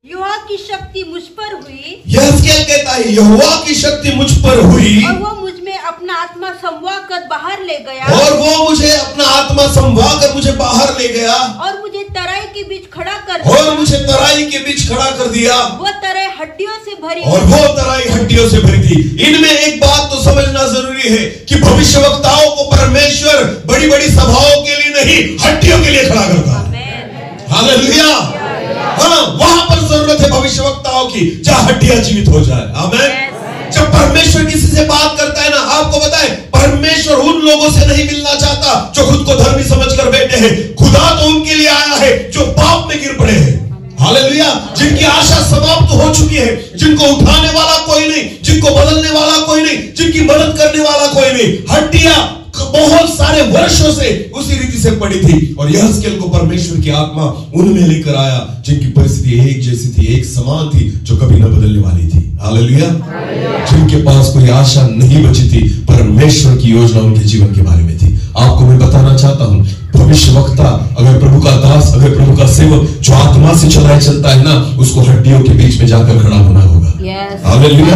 यहोवा की शक्ति मुझ पर हुई। यहेजकेल कहता है यहोवा की शक्ति मुझ पर हुई और वो मुझ में अपना आत्मा समवा कर बाहर ले गया। और वो मुझे अपना आत्मा समवा कर मुझे बाहर ले गया और मुझे तराई के बीच खड़ा कर और दिया। मुझे तराई के बीच खड़ा कर दिया वो तराई हड्डियों से भरी और वो तराई हड्डियों से भरी थी। इनमें एक बात तो समझना जरूरी है कि भविष्यवक्ताओं को परमेश्वर बड़ी बड़ी सभाओं के लिए नहीं हड्डियों के लिए खड़ा करता है। हालेलुया। हाँ, वहां पर जरूरत है भविष्यवक्ताओं की जहां हड्डियां जीवित हो जाए। आमीन। जब परमेश्वर किसी से बात करता है ना, आपको पता है परमेश्वर उन लोगों से नहीं मिलना चाहता जो खुद को धर्मी समझकर बैठे हैं। खुदा तो उनके लिए आया है जो पाप में गिर पड़े हैं। हालेलुया। जिनकी आशा समाप्त हो चुकी है, जिनको उठाने वाला कोई नहीं, जिनको बदलने वाला कोई नहीं, जिनकी मदद करने वाला कोई नहीं। हड्डियां बहुत सारे वर्षों से उसी रीति से पड़ी थी और यहेजकेल को परमेश्वर की आत्मा उनमें लेकर आया जिनकी परिस्थिति एक जैसी थी, एक समान थी, जो कभी न बदलने वाली थी। हालेलुया। जिनके पास कोई आशा नहीं बची थी, परमेश्वर की योजना उनके जीवन के बारे में थी। आपको मैं बताना चाहता हूं, भविष्यवक्ता अगर प्रभु का दास, अगर प्रभु का सेवक जो आत्मा से चलता है ना, उसको हड्डियों के बीच में जाकर खड़ा होना होगा। हालेलुया।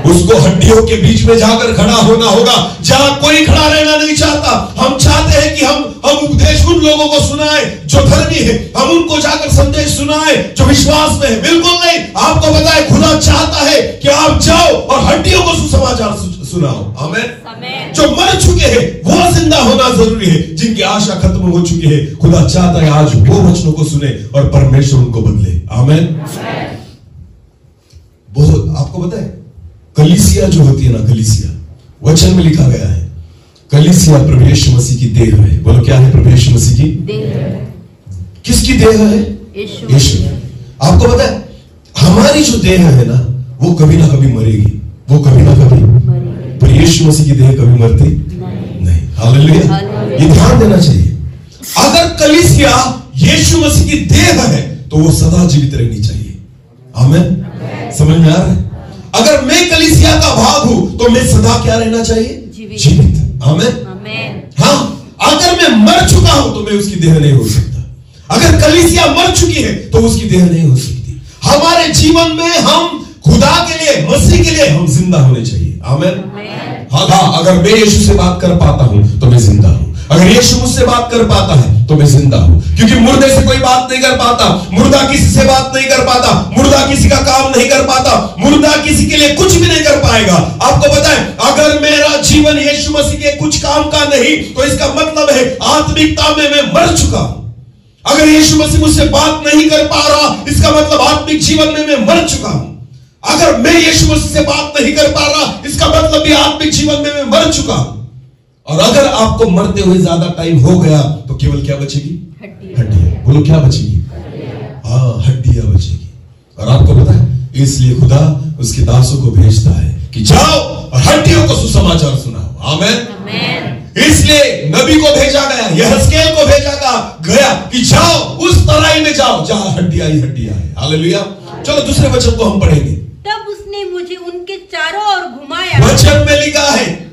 उसको हड्डियों के बीच में जाकर खड़ा होना होगा जहां कोई खड़ा रहना नहीं चाहता। हम चाहते हैं कि हम उपदेश उन लोगों को सुनाए जो धर्मी है, हम उनको जाकर संदेश सुनाए जो विश्वास में है। बिल्कुल नहीं। आपको पता है खुदा चाहता है कि आप जाओ और हड्डियों को सुसमाचार सुनाओ। आमीन। जो मर चुके हैं वो जिंदा होना जरूरी है। जिनकी आशा खत्म हो चुकी है, खुदा चाहता है आज वो वचनों को सुने और परमेश्वर उनको बदले। आमीन। बहुत आपको पता है कलीसिया जो होती है ना, कलीसिया वचन में लिखा गया है कलीसिया प्रभु यीशु मसीह की देह है। बोलो क्या है? प्रभु यीशु मसीह की देह। किसकी देह है? यीशु। आपको पता है हमारी जो देह है ना, वो कभी ना कभी मरेगी, वो कभी ना कभी, पर यीशु मसीह की देह कभी मरती नहीं। हालेलुया। ये ध्यान देना चाहिए। अगर कलीसिया यीशु मसीह की देह है तो वो सदा जीवित रहनी चाहिए। आमीन। समझ में आ रहा है? अगर मैं कलीसिया का भाग हूं तो मैं सदा क्या रहना चाहिए? जीवित। आमीन। हाँ, अगर मैं मर चुका हूं तो मैं उसकी देह नहीं हो सकता। अगर कलीसिया मर चुकी है तो उसकी देह नहीं हो सकती। हमारे जीवन में हम खुदा के लिए, मसीह के लिए हम जिंदा होने चाहिए। आमीन। हाँ, अगर मैं यीशु से बात कर पाता हूं तो मैं जिंदा हूं। अगर यीशु मुझसे बात कर पाता है तो मैं जिंदा हूं, क्योंकि मुर्दे से कोई बात नहीं कर पाता, मुर्दा किसी से बात नहीं कर पाता, मुर्दा किसी का काम नहीं कर पाता, मुर्दा किसी के लिए कुछ भी नहीं कर पाएगा। आपको पता है अगर मेरा जीवन यीशु मसीह के कुछ काम का नहीं तो इसका मतलब है आत्मिकता में मैं मर चुका हूं। अगर यीशु मसीह मुझसे बात नहीं कर पा रहा, इसका मतलब आत्मिक जीवन में मैं मर चुका हूं। अगर मैं यीशु मसीह से बात नहीं कर पा रहा, इसका मतलब भी आत्मिक जीवन में मैं मर चुका हूं। और अगर आपको मरते हुए ज्यादा टाइम हो गया तो केवल क्या बचेगी? हड्डियां। बोलो क्या बचेगी? हाँ, हड्डियां बचेगी। और आपको पता है इसलिए खुदा उसके दासों को भेजता है कि जाओ और हड्डियों को सुसमाचार सुनाओ। आमीन। इसलिए नबी को भेजा गया, यहेजकेल को भेजा गया कि जाओ उस तराई में जाओ जहां हड्डियां ही हड्डियां है। हालेलुया। चलो दूसरे वचन को हम पढ़ेंगे। तब उसने मुझे उनके चारों ओर घुमाया। वचन में लिखा है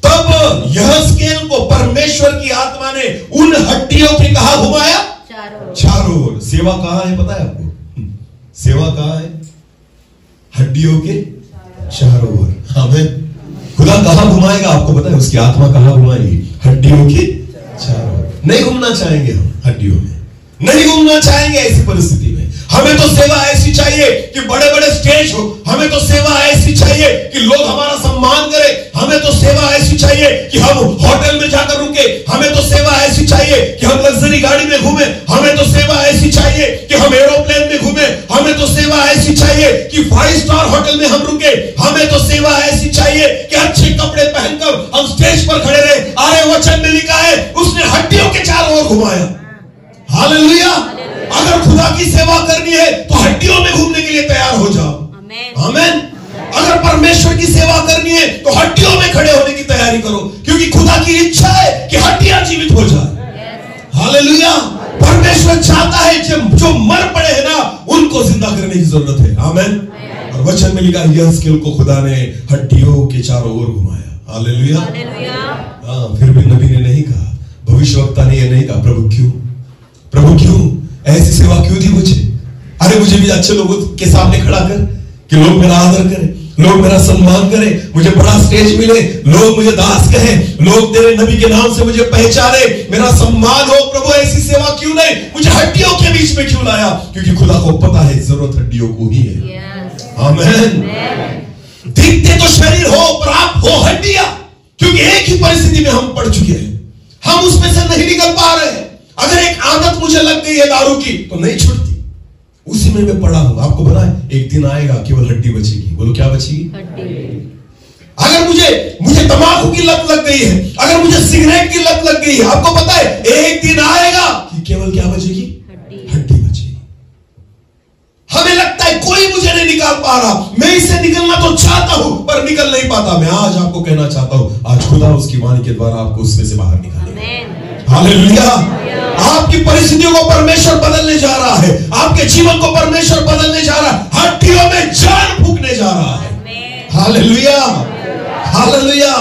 तब यहेजकेल को परमेश्वर की आत्मा ने उन हड्डियों के कहा घुमाया? चारों ओर। सेवा कहां है पता है आपको? सेवा कहां है? हड्डियों के चारों ओर। आमीन। खुदा कहां घुमाएगा आपको पता है? उसकी आत्मा कहां घुमाएगी? हड्डियों के चारों ओर। नहीं घूमना चाहेंगे हम हड्डियों में, नहीं घूमना चाहेंगे ऐसी परिस्थिति में। हमें तो सेवा ऐसी चाहिए कि बड़े बड़े स्टेज हो, हमें तो सेवा ऐसी चाहिए कि लोग हमारा सम्मान करें, हमें तो सेवा ऐसी चाहिए कि हम होटल में जाकर रुके, हमें तो सेवा ऐसी चाहिए कि हम लग्जरी गाड़ी में घूमें, हमें तो सेवा ऐसी चाहिए कि हम एरोप्लेन में घूमें, हमें तो सेवा ऐसी चाहिए कि 5 स्टार होटल में हम रुके, हमें तो सेवा ऐसी चाहिए कि अच्छे कपड़े पहनकर हम स्टेज पर खड़े रहे। अरे वचन में लिखा है उसने हड्डियों के चारों ओर घुमाया। हालेलुया। अगर खुदा की सेवा करनी है तो हड्डियों में घूमने के लिए तैयार हो जाओ। आमीन। अगर परमेश्वर की सेवा करनी है तो हड्डियों में खड़े होने की तैयारी करो, क्योंकि खुदा की इच्छा है कि हड्डियां जीवित हो जाए। हालेलुया। परमेश्वर चाहता है जो मर पड़े हैं ना उनको जिंदा करने की जरूरत है। आमीन। और वचन में लिखा है यहेजकेल को खुदा ने हड्डियों के चारों ओर घुमाया। हालेलुया। हाँ, फिर भी नबी ने नहीं कहा, भविष्यवक्ता ने यह नहीं कहा प्रभु क्यों, प्रभु क्यों, ऐसी सेवा क्यों दी मुझे? अरे मुझे भी अच्छे लोगों के सामने खड़ा कर कि लोग मेरा आदर करें, लोग मेरा सम्मान करें, मुझे बड़ा स्टेज मिले, लोग मुझे दास कहें, लोग तेरे नबी के नाम से मुझे पहचाने, मेरा सम्मान हो। प्रभु ऐसी सेवा क्यों नहीं, मुझे हड्डियों के बीच में क्यों लाया? क्योंकि खुदा को पता है जरूरत हड्डियों को ही है। आमीन। दिखते तो शरीर हो पर आप हो हड्डियां, क्योंकि एक ही परिस्थिति में हम पड़ चुके हैं, हम उसमें से नहीं निकल पा रहे हैं। अगर एक आदत मुझे लग गई है दारू की तो नहीं छूटती, उसी में मैं पड़ा हूं। आपको पता है एक दिन आएगा केवल हड्डी बचेगी। बोलो क्या बचेगी? अगर मुझे तंबाकू की लत लग गई है, अगर मुझे सिगरेट की लत लग गई है, आपको पता है एक दिन आएगा कि केवल क्या बचेगी? हड्डी बचेगी। हमें लगता है कोई मुझे नहीं निकाल पा रहा, मैं इससे निकलना तो चाहता हूं पर निकल नहीं पाता। मैं आज आपको कहना चाहता हूं, आज खुदा उसकी वाणी के द्वारा आपको उसमें से बाहर निकालेगा। हालेलुया। आपकी परिस्थितियों को परमेश्वर बदलने जा रहा है, आपके जीवन को परमेश्वर बदलने जा रहा है, हड्डियों में जान फूंकने जा रहा है। Hallelujah, hallelujah.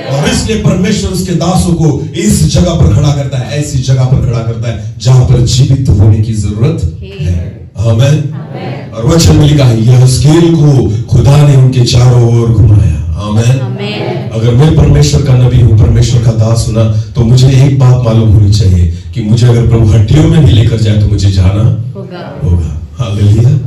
और इसलिए परमेश्वर उसके दासों को इस जगह पर खड़ा करता है, ऐसी जगह पर खड़ा करता है जहां पर जीवित होने की जरूरत है। आमीन। और वचन में लिखा है यहेजकेल को खुदा ने उनके चारों ओर घुमाया। आमीन। अगर मैं परमेश्वर का नबी हूं, परमेश्वर का दास हूं ना, तो मुझे एक बात मालूम होनी चाहिए कि मुझे अगर प्रभु हड्डियों में भी लेकर जाए तो मुझे जाना होगा। हालेलुया।